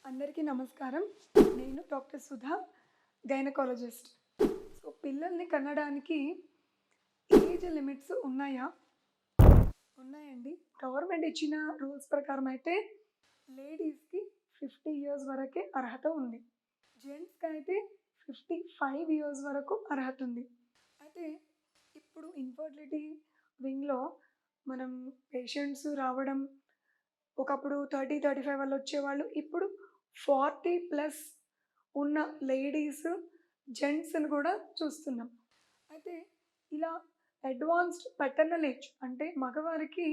అందరికీ నమస్కారం. నేను డాక్టర్ సుధా, గైనకాలజిస్ట్. సో, పిల్లల్ని కనడానికి ఏజ్ లిమిట్స్ ఉన్నాయా? ఉన్నాయండి. గవర్నమెంట్ ఇచ్చిన రూల్స్ ప్రకారం అయితే లేడీస్‌కి 50 ఇయర్స్ వరకే అర్హత ఉంది. జెంట్స్‌కైతే 55 ఇయర్స్ వరకు అర్హత ఉంది. అయితే ఇప్పుడు ఇన్ఫర్టిలిటీ వింగ్‌లో మనం పేషెంట్స్ రావడం ఒకప్పుడు 30, 35 వాళ్ళు వచ్చేవాళ్ళు. ఇప్పుడు 40+ ఉన్న లేడీస్, జెంట్స్‌ని కూడా చూస్తున్నాం. అయితే ఇలా అడ్వాన్స్డ్ పెటర్నల్ ఏజ్ అంటే మగవారికి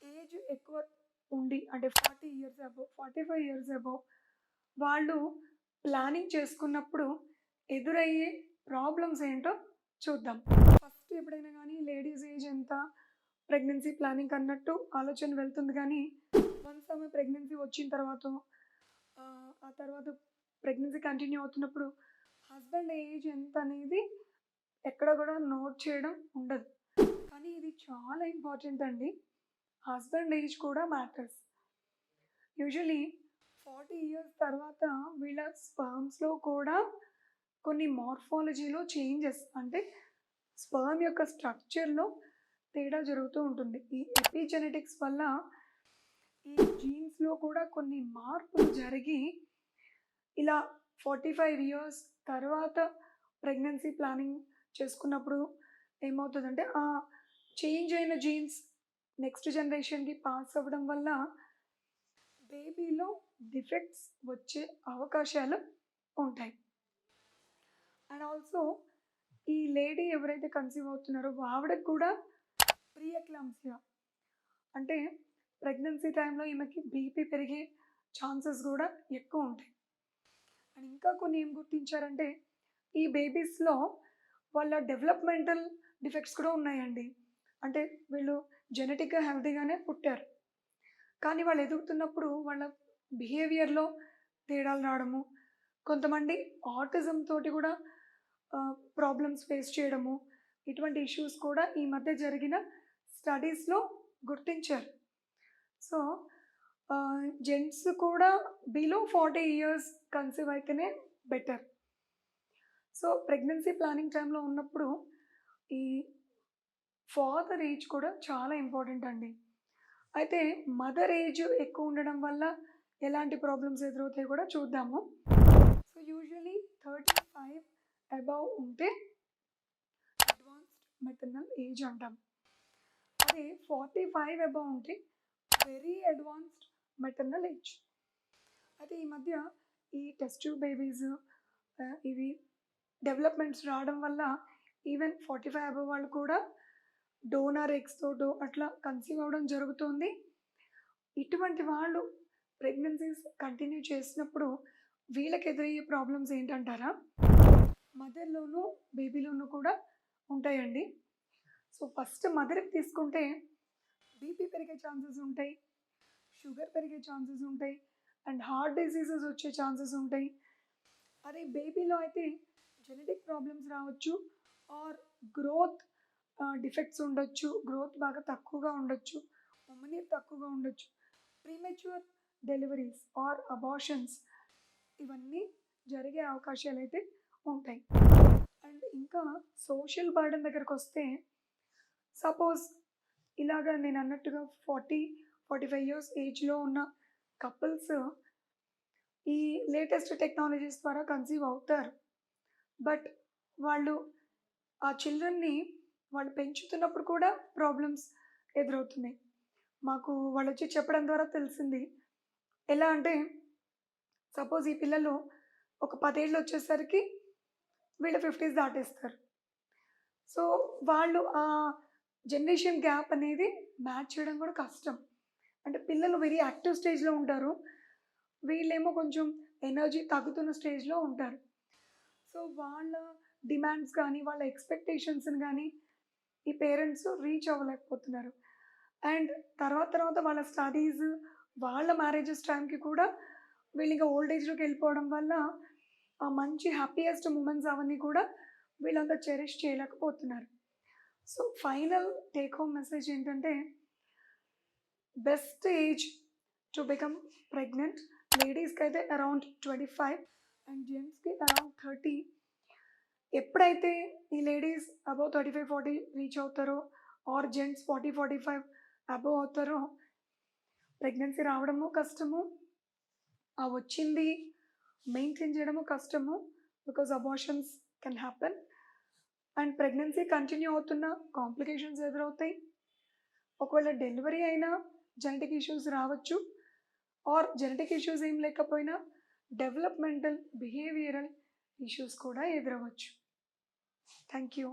ఏజ్ ఎక్కువ ఉండి అంటే 40 ఇయర్స్ అబోవ్, 45 ఇయర్స్ అబోవ్ వాళ్ళు ప్లానింగ్ చేసుకున్నప్పుడు ఎదురయ్యే ప్రాబ్లమ్స్ ఏంటో చూద్దాం. ఫస్ట్ ఎప్పుడైనా గానీ లేడీస్ ఏజ్ ఎంత, ప్రెగ్నెన్సీ ప్లానింగ్ అన్నట్టు ఆలోచన వెళ్తుంది గానీ, వన్స్ ఆమె ప్రెగ్నెన్సీ వచ్చిన తర్వాతో ఆ తర్వాత ప్రెగ్నెన్సీ కంటిన్యూ అవుతున్నప్పుడు హస్బెండ్ ఏజ్ ఎంత అనేది ఎక్కడ కూడా నోట్ చేయడం ఉండదు. కానీ ఇది చాలా ఇంపార్టెంట్ అండి. హస్బెండ్ ఏజ్ కూడా మ్యాటర్స్. యూజువల్లీ 40 ఇయర్స్ తర్వాత వీళ్ళ స్పర్మ్స్‌లో కూడా కొన్ని మార్ఫాలజీలో చేంజెస్ అంటే స్పర్మ్ యొక్క స్ట్రక్చర్‌లో తేడా జరుగుతూ ఉంటుంది. ఈ ఎపిజెనెటిక్స్ వల్ల ఈ జీన్స్‌లో కూడా కొన్ని మార్పులు జరిగి ఇలా 45 ఇయర్స్ తర్వాత ప్రెగ్నెన్సీ ప్లానింగ్ చేసుకున్నప్పుడు ఏమవుతదంటే, ఆ చేంజ్ అయిన జీన్స్ నెక్స్ట్ జనరేషన్‌కి పాస్ అవ్వడం వల్ల బేబీలో డిఫెక్ట్స్ వచ్చే అవకాశాలు ఉంటాయి. అండ్ ఆల్సో ఈ లేడీ ఎవరైతే కన్సీవ్ అవుతున్నారో ఆవిడకి కూడా ప్రీ ఎక్లాంప్సియా అంటే ప్రెగ్నెన్సీ టైంలో ఈమెకి బీపీ పెరిగే ఛాన్సెస్ కూడా ఎక్కువ ఉంటాయి. అండ్ ఇంకా కొన్ని ఏం గుర్తించారంటే ఈ బేబీస్‌లో వాళ్ళ డెవలప్‌మెంటల్ డిఫెక్ట్స్ కూడా ఉన్నాయండి. అంటే వీళ్ళు జెనెటిక్‌గా హెల్తీగానే పుట్టారు. కానీ వాళ్ళు ఎదుగుతున్నప్పుడు వాళ్ళ బిహేవియర్‌లో తేడాలు రావడము, కొంతమంది ఆటిజం తోటి కూడా ప్రాబ్లమ్స్ ఫేస్ చేయడము, ఇటువంటి ఇష్యూస్ కూడా ఈ మధ్య జరిగిన స్టడీస్‌లో గుర్తించారు. సో, జెంట్స్ కూడా బిలో 40 ఇయర్స్ కన్సీవ్ అయితేనే బెటర్. సో, ప్రెగ్నెన్సీ ప్లానింగ్ టైంలో ఉన్నప్పుడు ఈ ఫాదర్ ఏజ్ కూడా చాలా ఇంపార్టెంట్ అండి. అయితే మదర్ ఏజ్ ఎక్కువ ఉండడం వల్ల ఎలాంటి ప్రాబ్లమ్స్ ఎదురవుతాయో కూడా చూద్దాము. సో, యూజువల్లీ 35 అబోవ్ ఉంటే అడ్వాన్స్డ్ మెటర్నల్ ఏజ్ అంటాం. అదే 45 అబోవ్ ఉంటే వెరీ అడ్వాన్స్డ్ మెటర్నల్ ఏజ్. అయితే ఈ మధ్య ఈ టెస్ట్ ట్యూబ్ బేబీస్ ఇవి డెవలప్మెంట్స్ రావడం వల్ల ఈవెన్ 45 అబోవ్ వాళ్ళు కూడా డోనర్ ఎగ్స్ తోటో అట్లా కన్సీవ్ అవ్వడం జరుగుతుంది. ఇటువంటి వాళ్ళు ప్రెగ్నెన్సీస్ కంటిన్యూ చేసినప్పుడు వీళ్ళకి ఎదురయ్యే ప్రాబ్లమ్స్ ఏంటంటారా? మదర్‌లోనూ, బేబీలోనూ కూడా ఉంటాయండి. సో, ఫస్ట్ మదర్‌కి తీసుకుంటే బీపీ పెరిగే ఛాన్సెస్ ఉంటాయి, షుగర్ పెరిగే ఛాన్సెస్ ఉంటాయి, అండ్ హార్ట్ డిసీజెస్ వచ్చే ఛాన్సెస్ ఉంటాయి. అదే బేబీలో అయితే జెనెటిక్ ప్రాబ్లమ్స్ రావచ్చు ఆర్ గ్రోత్ డిఫెక్ట్స్ ఉండొచ్చు, గ్రోత్ బాగా తక్కువగా ఉండొచ్చు, ఉమ్మనీరు తక్కువగా ఉండొచ్చు, ప్రీమెచ్యూర్ డెలివరీస్ ఆర్ అబార్షన్స్ ఇవన్నీ జరిగే అవకాశాలైతే ఉంటాయి. అండ్ ఇంకా సోషల్ బర్డెన్ దగ్గరకొస్తే సపోజ్ ఇలాగ నేను అన్నట్టుగా 40, 45 ఇయర్స్ ఏజ్‌లో ఉన్న కపుల్స్ ఈ లేటెస్ట్ టెక్నాలజీస్ ద్వారా కన్సీవ్ అవుతారు. బట్ వాళ్ళు ఆ చిల్డ్రన్‌ని వాళ్ళు పెంచుతున్నప్పుడు కూడా ప్రాబ్లమ్స్ ఎదురవుతున్నాయి. మాకు వాళ్ళొచ్చి చెప్పడం ద్వారా తెలిసింది. ఎలా అంటే సపోజ్ ఈ పిల్లలు ఒక 10 ఏళ్ళు వచ్చేసరికి వీళ్ళు 50s దాటేస్తారు. సో, వాళ్ళు ఆ జనరేషన్ గ్యాప్ అనేది మ్యాచ్ చేయడం కూడా కష్టం. అంటే పిల్లలు వెరీ యాక్టివ్ స్టేజ్‌లో ఉంటారు. వీళ్ళేమో కొంచెం ఎనర్జీ తగ్గుతున్న స్టేజ్‌లో ఉంటారు. సో, వాళ్ళ డిమాండ్స్ కానీ, వాళ్ళ ఎక్స్‌పెక్టేషన్స్‌ని గానీ ఈ పేరెంట్స్ రీచ్ అవ్వలేకపోతున్నారు. అండ్ తర్వాత వాళ్ళ స్టడీస్, వాళ్ళ మ్యారేజెస్ టైంకి కూడా వీళ్ళింక ఓల్డ్ ఏజ్‌లోకి వెళ్ళిపోవడం వల్ల ఆ మంచి హ్యాపీయెస్ట్ మూమెంట్స్ అవన్నీ కూడా వీళ్ళంతా చెరిష్ చేయలేకపోతున్నారు. So, final take home message ఏంటంటే best age to become pregnant లేడీస్కి అయితే అరౌండ్ 25 అండ్ జెంట్స్కి అరౌండ్ 30. ఎప్పుడైతే ఈ లేడీస్ అబౌవ్ 35-40 రీచ్ అవుతారో ఆర్ జెంట్స్ 40-45 అబౌవ్ అవుతారో ప్రెగ్నెన్సీ రావడము కష్టము, ఆ వచ్చింది మెయింటైన్ చేయడము కష్టము, because abortions can happen. And pregnancy continue అవుతున్న కాంప్లికేషన్స్ ఎదురవుతాయి. ఒకవేళ డెలివరీ అయినా జెనెటిక్ ఇష్యూస్ రావచ్చు, ఆర్ జెనెటిక్ ఇష్యూస్ ఏం లేకపోయినా డెవలప్మెంటల్ బిహేవియరల్ ఇష్యూస్ కూడా ఎదురవచ్చు. Thank you.